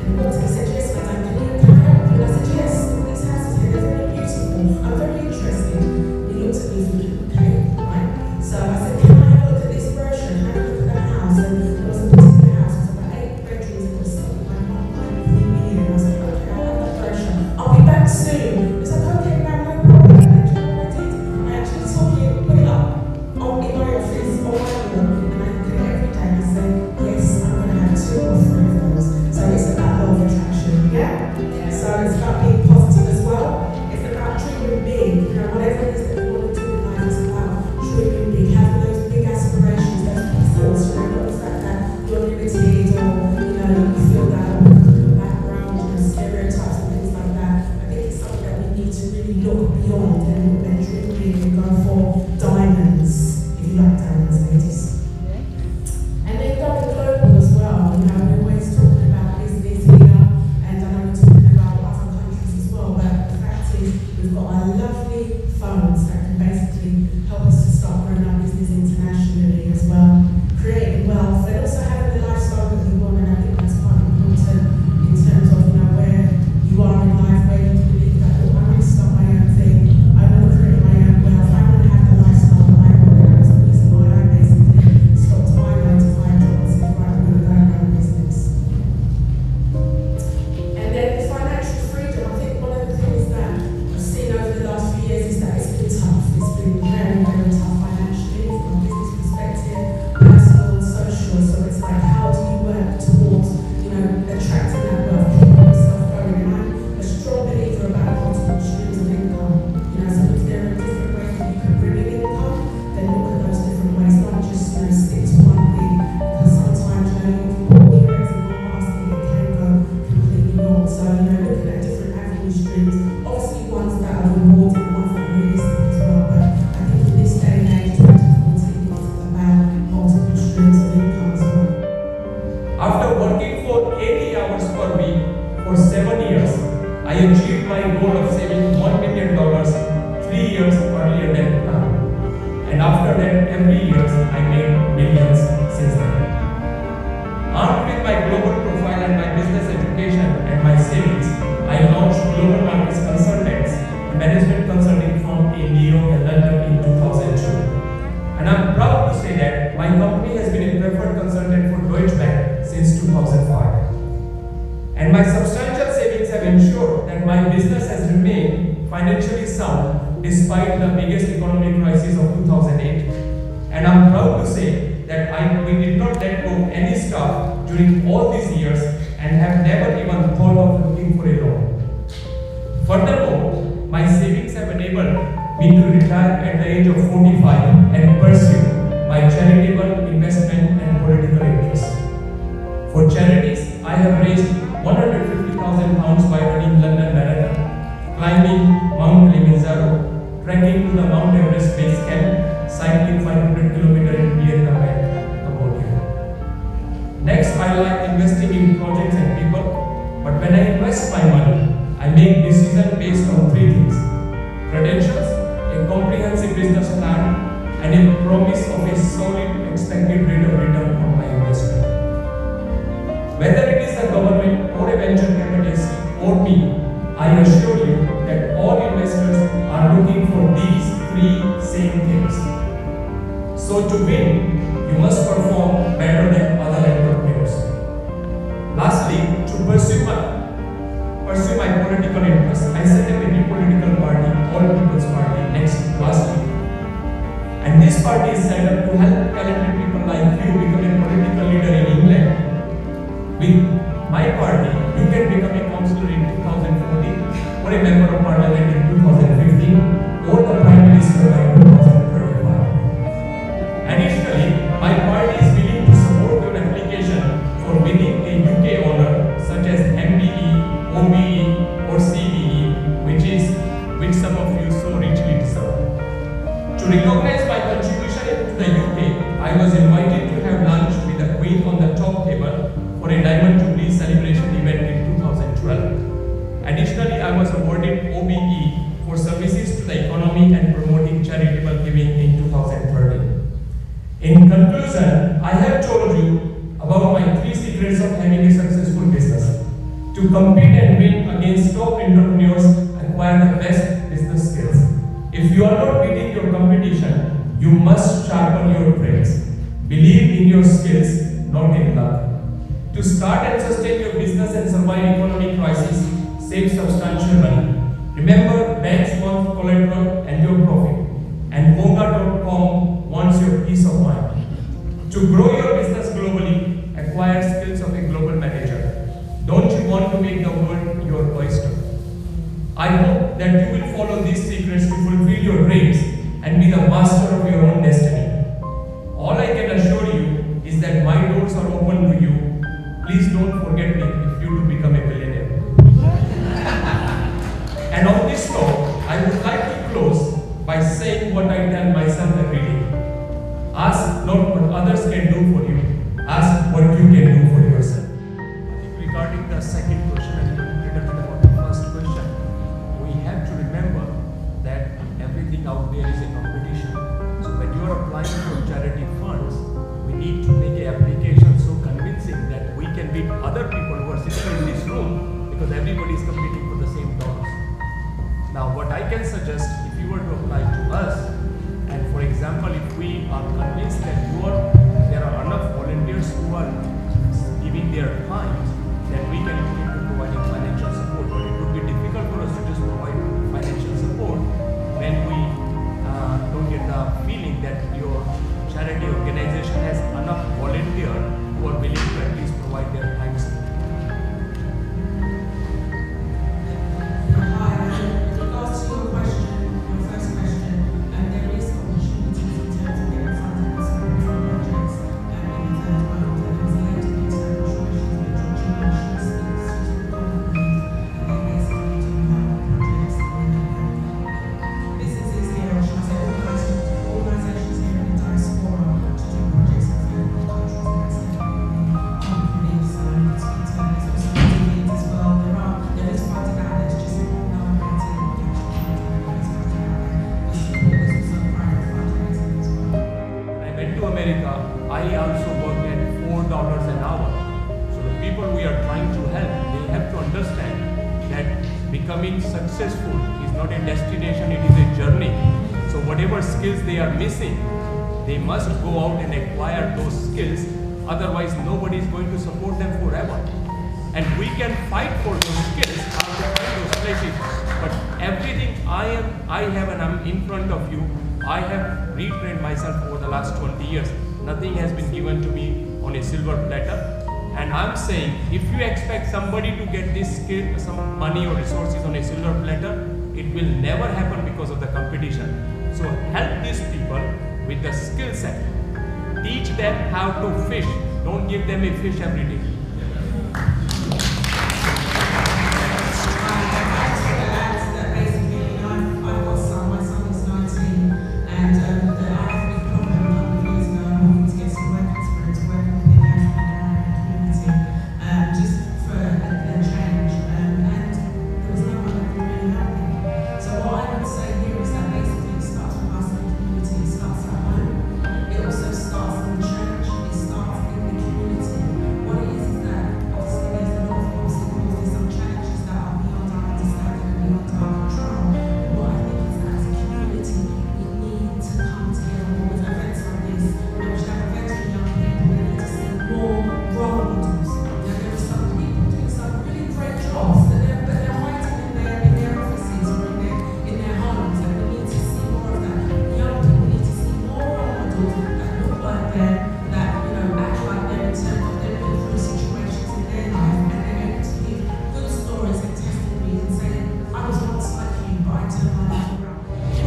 and walked in and said, yes, madam, can I help you? And I said, yes, these houses here, they're very beautiful. I'm very interested. He looked at me thinking, okay, right. So I said, can I have a look at this brochure? Can I have a look at that house? And there was a particular house, it was about 8 bedrooms, it was something like 1.3 million. I was like, okay, I'll have that brochure. I'll be back soon. It's like, okay, ma'am, no problem. And do you know what I did? I actually took it, put it up in my office, on my wall, and I look at it every day and say, yes, I'm going to have 2 or 3 of those. So it's about law of attraction, yeah? So it's about being positive as well. It's about dreaming big. You know, whatever it is that you want to do in life, it's about dreaming big, having those big aspirations, those big thoughts, you know, not the fact that you're limited or, you know, you feel that background, you know, stereotypes and things like that. I think it's something that we need to really look beyond and dream big and go for diamonds, if you like diamonds, ladies. And then going global as well, you know, we're always talking about business here, and I know we're talking about other countries as well, but the fact is we've got our lovely phones that can basically help us to start growing our business internationally as well, creating wealth, and also having the lifestyle that we want, and I think that's quite important in terms of, you know, where you are in life, where you believe that, look, I want to start my own thing, I want to create my own wealth, I want to have the lifestyle that I want, and that was the reason why I basically stopped my 9-to-5 job and said, right, I'm going to go and run a business. And then the financial freedom, I think one of the things that I've seen over the last few years is that it's been tough. It's been very, very tough financially from a business perspective, personal and social. So it's like, how do you work towards, you know, attracting that wealth, keeping yourself going? And I'm a strong believer about multiple streams of income. You know, so if there are different ways that you can bring in income, then look at those different ways, not just, you know, stick to one thing. Because sometimes, you know, if you put all your eggs in one basket, it can go completely wrong. So, you know, looking at different avenue streams, obviously ones that are rewarding, ones that are realistic as well. But I think in this day and age, 2014, it's about multiple streams of income as well. After working for 80 hours per week for 7 years, I achieved my goal of saving $1 million 3 years earlier than planned. And after that, every year, I made millions since then. Armed with my global profile and my business education and my savings, I launched Global Markets Consultants, a management consulting firm in New York and London in 2002. And I'm proud to say that my company has been a preferred consultant for Deutsche Bank since 2005. And my substantial savings have ensured that my business has remained financially sound despite the biggest economic crisis of 2008. And I'm proud to say that we did not let go of any staff during all these years and have never even thought of looking for a loan. Furthermore, my savings have enabled me to retire at the age of 45 and pursue my charitable investment and political interests. For charities, I have raised £150,000 by running London Marathon, climbing Mount Kilimanjaro, trekking to the Mount Everest base camp, cycling 500 km in Vietnam and Cambodia. Next, I like investing in projects and people, but when I invest my money, I make decisions based on 3 things: credentials, a comprehensive business plan, and a promise of a solid expected rate of return on my investment. Whether it is the government or a venture capitalist or me, I assure you that all investors are looking for these 3 same things. So to win, you must perform better than other entrepreneurs. Lastly, to pursue my political interests, I set up a new political party, All People's Party, last week. And this party is set up to help talented people like you become a political leader in England. With my party, you can become a councillor in 2014, or a member of parliament in 2015, or the To recognize my contribution to the UK, I was invited to have lunch with the Queen on the top table for a Diamond Jubilee celebration event in 2012. Additionally, I was awarded OBE for services to the economy and promoting charitable giving in 2013. In conclusion, I have told you about my 3 secrets of having a successful business. To compete and win against top entrepreneurs, acquire the best business skills. If you are not beating your competition, you must sharpen your brains. Believe in your skills, not in luck. To start and sustain your business and survive economic crisis, save substantial money. Remember, banks want collateral and your profit, and Honga.com wants your peace of mind. To grow your business globally, acquire skills of a global manager. Don't you want to make the world your oyster? I hope that you will follow these secrets to fulfill your dreams and be the master of your own destiny. All I can assure you is that my doors are open to you. Please don't forget me if you do become a billionaire. And on this note, I would like to close by saying what I tell myself every day. Ask not what others can do for you, ask what you can do for yourself. I think regarding the second question and a little bit about the first question, we have to remember that everything out there is a competition. So when you are applying for charity funds, we need to make an application so convincing that we can beat other people who are sitting in this room, because everybody is competing for the same dollars. Now what I can suggest, if you were to apply to us, and for example, if we are convinced that there are enough volunteers who are giving their time, then we can look into providing financial support. But it would be difficult for us to just provide financial support when we don't get the feeling that your charity organization has enough volunteers who are willing to at least provide their time. I also work at $4 an hour. So the people we are trying to help, they have to understand that becoming successful is not a destination, it is a journey. So whatever skills they are missing, they must go out and acquire those skills. Otherwise, nobody is going to support them forever. And we can fight for those skills after those places. But everything I have and I'm in front of you, I have retrained myself over the last 20 years. Nothing has been given to me on a silver platter. And I'm saying, if you expect somebody to get this skill, some money or resources on a silver platter, it will never happen because of the competition. So help these people with the skill set. Teach them how to fish. Don't give them a fish every day.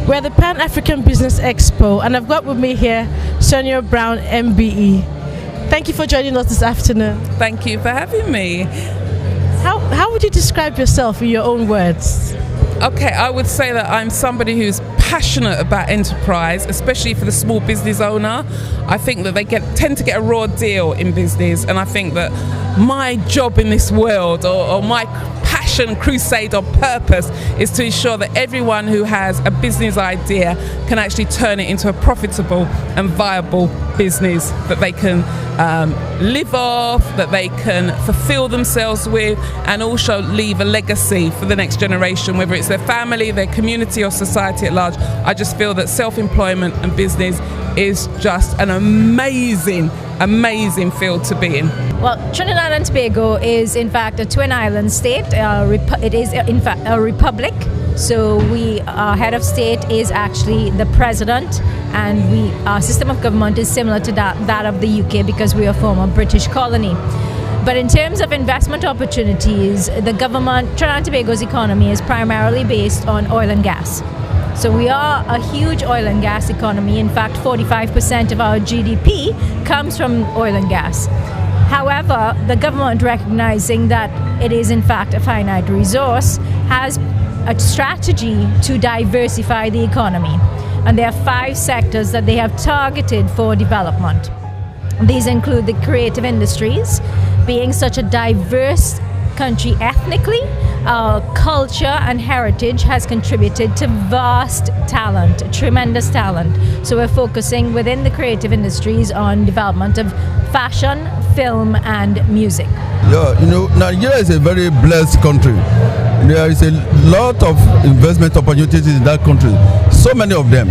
We're at the Pan-African Business Expo, and I've got with me here Sonia Brown, MBE. Thank you for joining us this afternoon. Thank you for having me. How would you describe yourself in your own words? Okay, I would say that I'm somebody who's passionate about enterprise, especially for the small business owner. I think that they tend to get a raw deal in business, and I think that my job in this world, or my passion, crusade, or purpose is to ensure that everyone who has a business idea can actually turn it into a profitable and viable business that they can live off, that they can fulfill themselves with, and also leave a legacy for the next generation, whether it's their family, their community, or society at large. I just feel that self-employment and business is just an amazing field to be in. Well, Trinidad and Tobago is in fact a twin island state. It is in fact a republic. So our head of state is actually the president, and our system of government is similar to that of the UK because we are a former British colony. But in terms of investment opportunities, the government, Trinidad and Tobago's economy is primarily based on oil and gas. So we are a huge oil and gas economy. In fact, 45% of our GDP comes from oil and gas. However, the government, recognizing that it is in fact a finite resource, has a strategy to diversify the economy. And there are 5 sectors that they have targeted for development. These include the creative industries. Being such a diverse country ethnically, our culture and heritage has contributed to vast talent, tremendous talent. So we're focusing within the creative industries on development of fashion, film, and music. Yeah, Nigeria is a very blessed country. There is a lot of investment opportunities in that country, so many of them.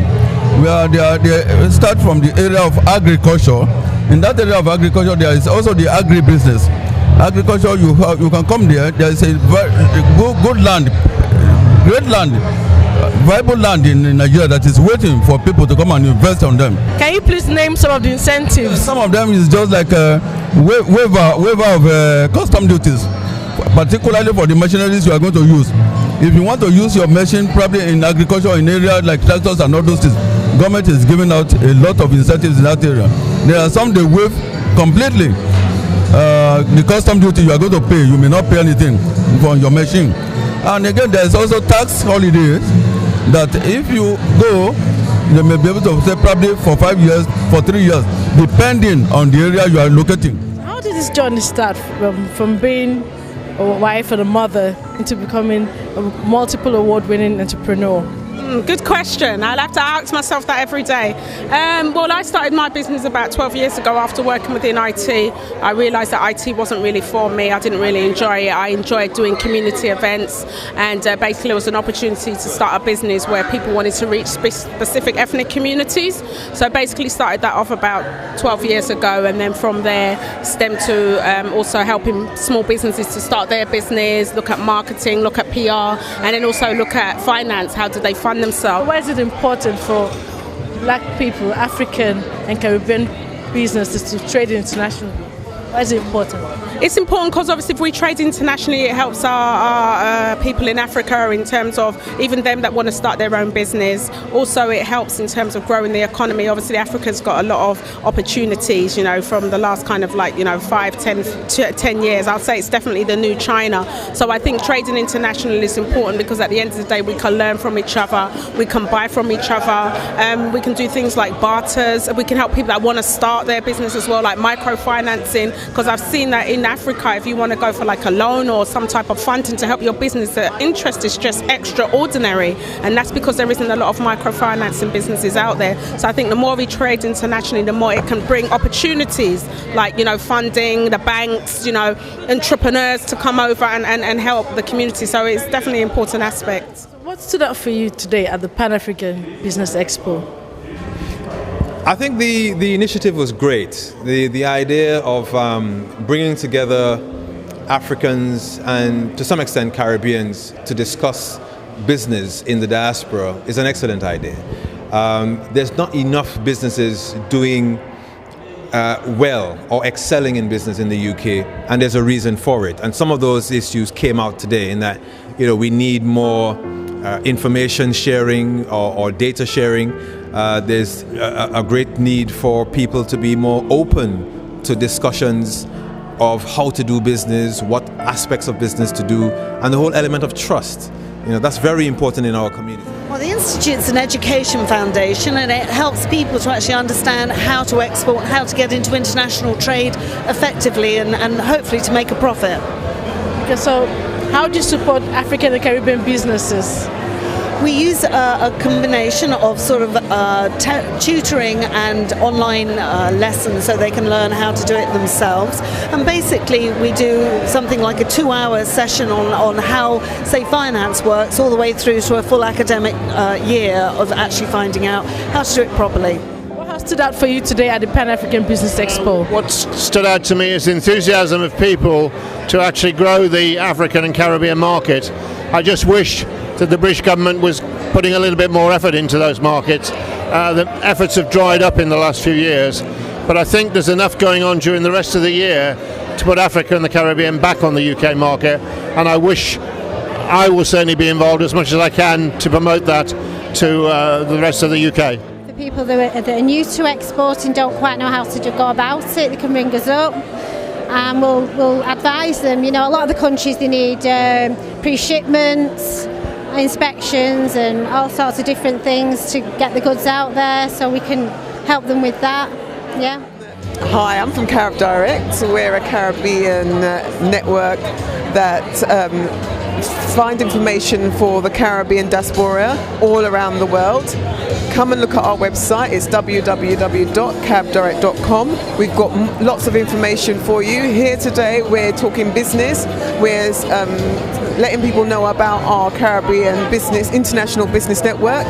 They start from the area of agriculture. In that area of agriculture, there is also the agribusiness. Agriculture, you can come there. There is a good land, great land, viable land in Nigeria that is waiting for people to come and invest on them. Can you please name some of the incentives? Some of them is just like a waiver of custom duties, particularly for the machineries you are going to use. If you want to use your machine probably in agriculture, in areas like tractors and all those things, government is giving out a lot of incentives in that area. There are some they waive completely. The custom duty you are going to pay, you may not pay anything for your machine. And again, there is also tax holidays that if you go, they may be able to say probably for 5 years, for 3 years, depending on the area you are locating. How did this journey start from being a wife and a mother into becoming a multiple award-winning entrepreneur? Good question. I'll have to ask myself that every day. Well, I started my business about 12 years ago after working within IT. I realised that IT wasn't really for me. I didn't really enjoy it. I enjoyed doing community events, and basically it was an opportunity to start a business where people wanted to reach specific ethnic communities. So I basically started that off about 12 years ago, and then from there stemmed to also helping small businesses to start their business, look at marketing, look at PR, and then also look at finance. How do they fund themselves? Why is it important for Black people, African and Caribbean businesses to trade internationally? Why is it important? It's important because obviously if we trade internationally, it helps our people in Africa in terms of even them that want to start their own business. Also, it helps in terms of growing the economy. Obviously, Africa's got a lot of opportunities, from the last kind of 5, 10 years. I'll say it's definitely the new China. So I think trading internationally is important because at the end of the day, we can learn from each other, we can buy from each other, we can do things like barters, we can help people that want to start their business as well, like microfinancing, because I've seen that in Africa, if you want to go for like a loan or some type of funding to help your business, the interest is just extraordinary, and that's because there isn't a lot of microfinancing businesses out there. So I think the more we trade internationally, the more it can bring opportunities like funding, the banks, entrepreneurs to come over and help the community. So it's definitely an important aspect. What stood out for you today at the Pan-African Business Expo? I think the initiative was great. The idea of bringing together Africans and to some extent Caribbeans to discuss business in the diaspora is an excellent idea. There's not enough businesses doing well or excelling in business in the UK, and there's a reason for it. And some of those issues came out today in that we need more information sharing or data sharing. There's a great need for people to be more open to discussions of how to do business, what aspects of business to do, and the whole element of trust. That's very important in our community. Well, the Institute's an education foundation, and it helps people to actually understand how to export, how to get into international trade effectively, and hopefully to make a profit. Okay, so how do you support African and Caribbean businesses? We use a combination of sort of tutoring and online lessons so they can learn how to do it themselves. And basically we do something like a 2-hour session on how, say, finance works, all the way through to a full academic year of actually finding out how to do it properly. What has stood out for you today at the Pan-African Business Expo? What stood out to me is the enthusiasm of people to actually grow the African and Caribbean market. I just wish that the British government was putting a little bit more effort into those markets. The efforts have dried up in the last few years, but I think there's enough going on during the rest of the year to put Africa and the Caribbean back on the UK market, and I wish I will certainly be involved as much as I can to promote that to the rest of the UK. For people that are new to exporting, don't quite know how to go about it, they can ring us up and we'll advise them. A lot of the countries, they need pre-shipments, inspections and all sorts of different things to get the goods out there, so we can help them with that. Yeah. Hi, I'm from Carib Direct. We're a Caribbean network that find information for the Caribbean diaspora all around the world. Come and look at our website. It's www.caribdirect.com. We've got lots of information for you. Here today we're talking business. We're letting people know about our Caribbean international business network.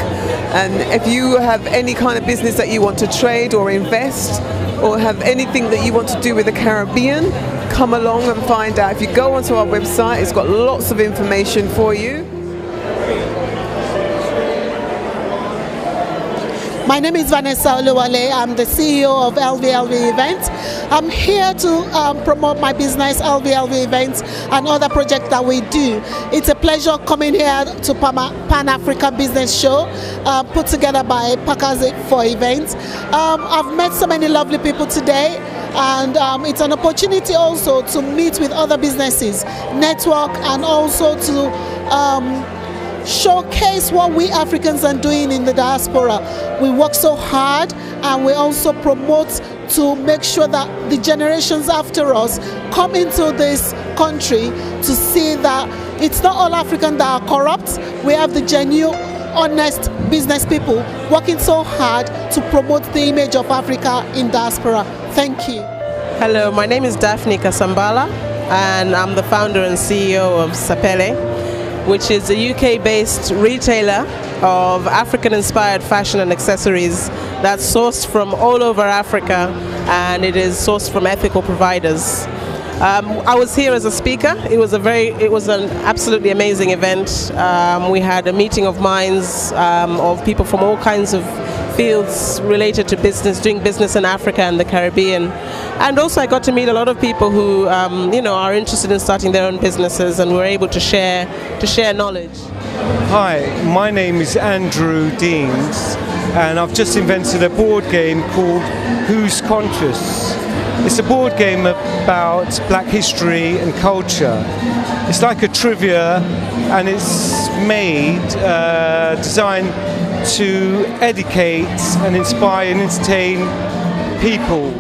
And if you have any kind of business that you want to trade or invest, or have anything that you want to do with the Caribbean, come along and find out. If you go onto our website, it's got lots of information for you. My name is Vanessa Oluwale. I'm the CEO of LVLV Events. I'm here to promote my business, LVLV Events, and other projects that we do. It's a pleasure coming here to Pan-Africa Business Show, put together by Packers for Events. I've met so many lovely people today, and it's an opportunity also to meet with other businesses, network, and also to showcase what we Africans are doing in the diaspora. We work so hard, and we also promote to make sure that the generations after us come into this country to see that it's not all Africans that are corrupt. We have the genuine, honest business people working so hard to promote the image of Africa in diaspora. Thank you. Hello, my name is Daphne Kasambala, and I'm the founder and CEO of Sapele, which is a UK-based retailer of African-inspired fashion and accessories that's sourced from all over Africa, and it is sourced from ethical providers. I was here as a speaker. It was an absolutely amazing event. We had a meeting of minds of people from all kinds of fields related to business, doing business in Africa and the Caribbean. And also I got to meet a lot of people who are interested in starting their own businesses, and were able to share knowledge. Hi, my name is Andrew Deans, and I've just invented a board game called Who's Conscious? It's a board game about black history and culture. It's like a trivia, and it's designed to educate and inspire and entertain people.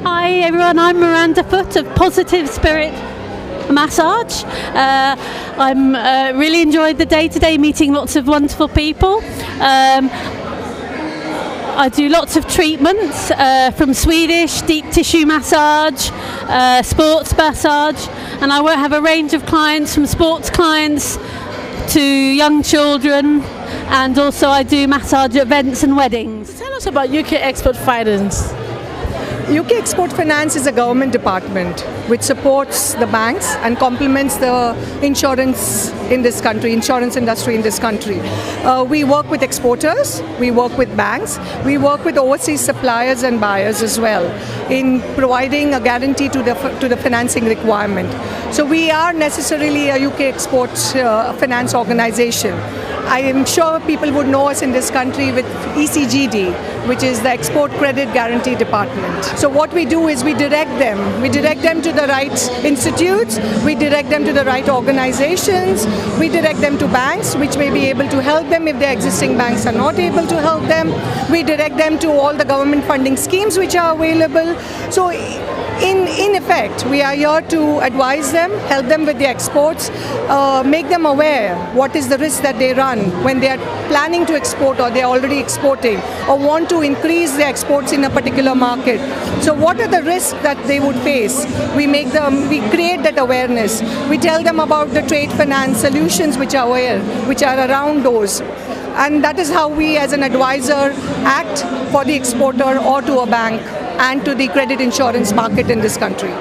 Hi everyone, I'm Miranda Foot of Positive Spirit Massage. I'm really enjoyed the day today, meeting lots of wonderful people. I do lots of treatments from Swedish, deep tissue massage, sports massage, and I will have a range of clients, from sports clients to young children, and also I do massage events and weddings. Tell us about UK Export Finance. UK Export Finance is a government department which supports the banks and complements the insurance industry in this country. We work with exporters, we work with banks, we work with overseas suppliers and buyers as well in providing a guarantee to the financing requirement. So we are necessarily a UK Export Finance organization. I am sure people would know us in this country with ECGD, which is the Export Credit Guarantee Department. So what we do is we direct them. We direct them to the right institutes, we direct them to the right organizations, we direct them to banks, which may be able to help them if their existing banks are not able to help them. We direct them to all the government funding schemes which are available. So in effect, we are here to advise them, help them with their exports, make them aware what is the risk that they run when they are planning to export or they are already exporting or want to increase their exports in a particular market. So what are the risks that they would face? We create that awareness. We tell them about the trade finance solutions which are around those. And that is how we as an advisor act for the exporter or to a bank and to the credit insurance market in this country.